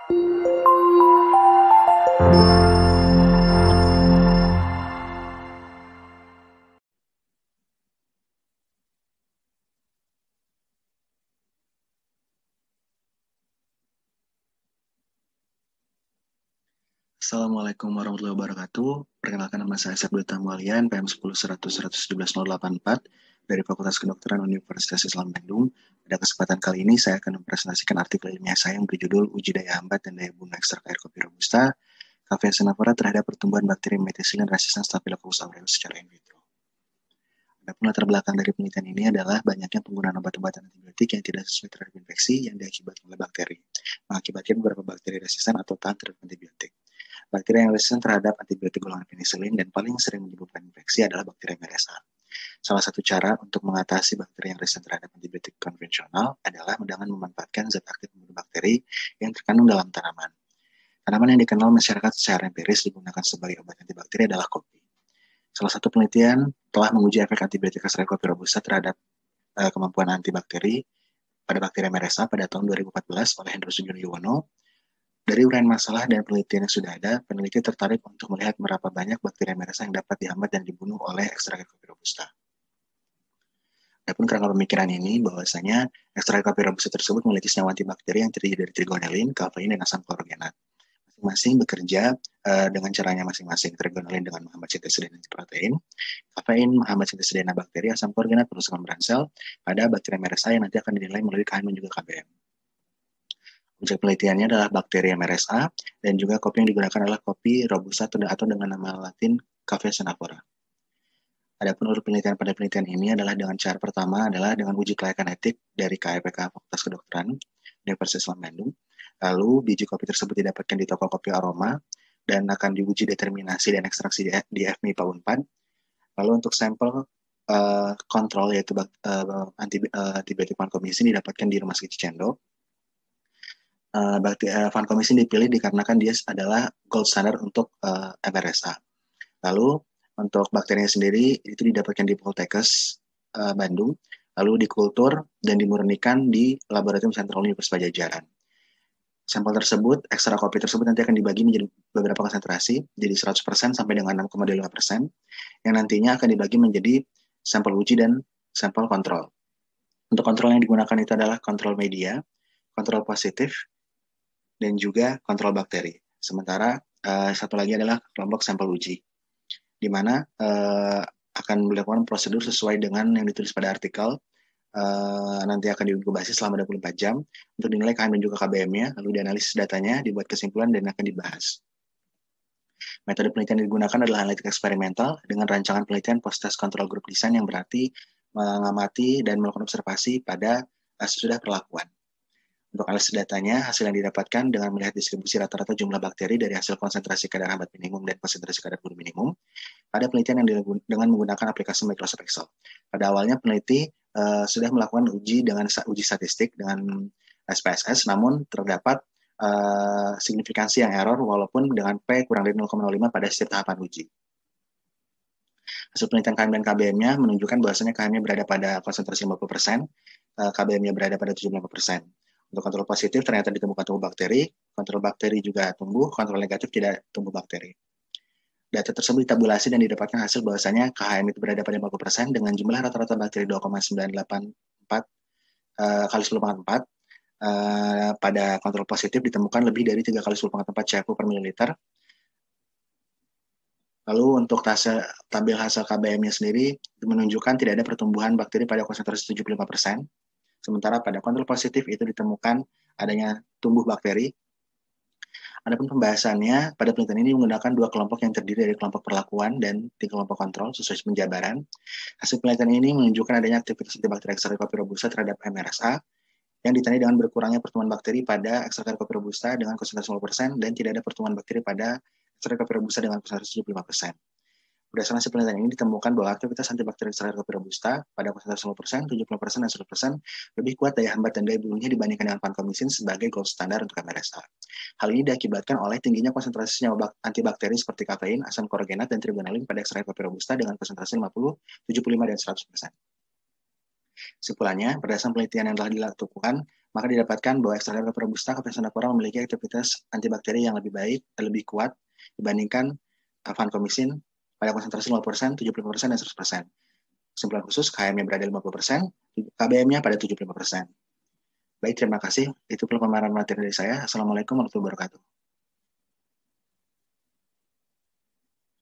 Assalamualaikum warahmatullahi wabarakatuh. Perkenalkan, nama saya Syed Mualian, PM 10-100-117-084 dari Fakultas Kedokteran Universitas Islam Bandung. Pada kesempatan kali ini saya akan mempresentasikan artikel ilmiah saya yang berjudul Uji Daya Hambat dan Daya Bunuh Ekstrak Air Kopi Robusta Caffeina Sanaphora terhadap pertumbuhan bakteri methicillin resistan Staphylococcus aureus secara in vitro. Adapun latar belakang dari penelitian ini adalah banyaknya penggunaan obat-obatan antibiotik yang tidak sesuai terhadap infeksi yang diakibatkan oleh bakteri, mengakibatkan beberapa bakteri resisten atau tahan terhadap antibiotik. Bakteri yang resisten terhadap antibiotik golongan penisilin dan paling sering menyebabkan infeksi adalah bakteri MRSA. Salah satu cara untuk mengatasi bakteri yang resisten terhadap antibiotik konvensional adalah dengan memanfaatkan zat aktif pembunuh bakteri yang terkandung dalam tanaman. Tanaman yang dikenal masyarakat secara empiris digunakan sebagai obat antibakteri adalah kopi. Salah satu penelitian telah menguji efek antibiotik ekstrak kopi robusta terhadap kemampuan antibakteri pada bakteri MRSA pada tahun 2014 oleh Hendro Sujono Yuwono. Dari uraian masalah dan penelitian yang sudah ada, peneliti tertarik untuk melihat berapa banyak bakteri MRSA yang dapat dihambat dan dibunuh oleh ekstrak kopi robusta. Adapun kerangka pemikiran ini bahwasanya ekstrak kopi robusta tersebut memiliki senyawa antibakteri yang terdiri dari trigonelin, kafein, dan asam klorogenat. Masing-masing bekerja dengan caranya masing-masing. Trigonelin dengan menghambat sintesa DNA protein, kafein menghambat sintesa DNA bakteri, asam klorogenat perusakan beransel pada bakteri MRSA yang nanti akan dinilai melalui KM dan juga KBM. Objek penelitiannya adalah bakteri MRSA dan juga kopi yang digunakan adalah kopi robusta atau dengan nama latin Caffeina Sanaphora. Adapun urut penelitian pada penelitian ini adalah dengan cara pertama adalah dengan uji kelayakan etik dari KEPK Fakultas Kedokteran Universitas Islam Bandung. Lalu biji kopi tersebut didapatkan di toko kopi aroma dan akan diuji determinasi dan ekstraksi di FMI PAU 4. Lalu untuk sampel kontrol yaitu antibiotik vancomycin didapatkan di Rumah Sakit Cicendo. Vancomycin dipilih dikarenakan dia adalah gold standard untuk MRSA. Lalu untuk bakterinya sendiri itu didapatkan di Poltekkes Bandung, lalu dikultur dan dimurnikan di Laboratorium Sentral Universitas Pajajaran. Sampel tersebut, ekstrak kopi tersebut nanti akan dibagi menjadi beberapa konsentrasi, jadi 100% sampai dengan 6,5%, yang nantinya akan dibagi menjadi sampel uji dan sampel kontrol. Untuk kontrol yang digunakan itu adalah kontrol media, kontrol positif, dan juga kontrol bakteri. Sementara satu lagi adalah kelompok sampel uji, di mana akan dilakukan prosedur sesuai dengan yang ditulis pada artikel. Nanti akan diinkubasi selama 24 jam untuk dinilai KM dan juga KBM-nya, lalu dianalisis datanya, dibuat kesimpulan, dan akan dibahas. Metode penelitian yang digunakan adalah analitik eksperimental dengan rancangan penelitian post-test control group design yang berarti mengamati dan melakukan observasi pada sesudah perlakuan. Untuk analisis datanya, hasil yang didapatkan dengan melihat distribusi rata-rata jumlah bakteri dari hasil konsentrasi kadar hambat minimum dan konsentrasi kadar bunuh minimum pada penelitian yang dengan menggunakan aplikasi Microsoft Excel. Pada awalnya peneliti sudah melakukan uji dengan uji statistik dengan SPSS, namun terdapat signifikansi yang error walaupun dengan P kurang dari 0,05 pada setiap tahapan uji. Hasil penelitian KM dan KBM-nya menunjukkan bahwasanya KM-nya berada pada konsentrasi 50%, KBM-nya berada pada 75%. Untuk kontrol positif ternyata ditemukan tumbuh bakteri, kontrol bakteri juga tumbuh, kontrol negatif tidak tumbuh bakteri. Data tersebut ditabulasi dan didapatkan hasil bahwasanya KHM itu berada pada 50% dengan jumlah rata-rata bakteri 2,984 kali 10⁴. Pada kontrol positif ditemukan lebih dari 3 kali 10⁴ CFU per mililiter. Lalu untuk tabel hasil KBM-nya sendiri menunjukkan tidak ada pertumbuhan bakteri pada konsentrasi 75%. Sementara pada kontrol positif itu ditemukan adanya tumbuh bakteri. Adapun pembahasannya pada penelitian ini menggunakan dua kelompok yang terdiri dari kelompok perlakuan dan kelompok kontrol sesuai penjabaran. Hasil penelitian ini menunjukkan adanya aktivitas antibakteri ekstrak kopi robusta terhadap MRSA yang ditandai dengan berkurangnya pertumbuhan bakteri pada ekstrak kopi robusta dengan konsentrasi 0% dan tidak ada pertumbuhan bakteri pada ekstrak kopi robusta dengan konsentrasi 75%. Berdasarkan hasil penelitian ini ditemukan bahwa aktivitas antibakteri ekstrak kopi robusta pada konsentrasi 0%, 75%, dan 100% lebih kuat daya hambat dan daya bunuhnya dibandingkan dengan vancomycin sebagai gold standar untuk MRSA. Hal ini diakibatkan oleh tingginya konsentrasi senyawa antibakteri seperti kafein, asam klorogenat, dan trigonelin pada ekstrak kopi robusta dengan konsentrasi 50, 75, dan 100%. Kesimpulannya, berdasarkan penelitian yang telah dilakukan maka didapatkan bahwa ekstrak robusta Campesonapora memiliki aktivitas antibakteri yang lebih baik dan lebih kuat dibandingkan vancomycin pada konsentrasi 50%, 75%, dan 100%. Kesimpulan khusus, KM-nya berada 50%, KBM-nya pada 75%. Baik, terima kasih. Itu pemaparan materi dari saya. Assalamualaikum warahmatullahi wabarakatuh.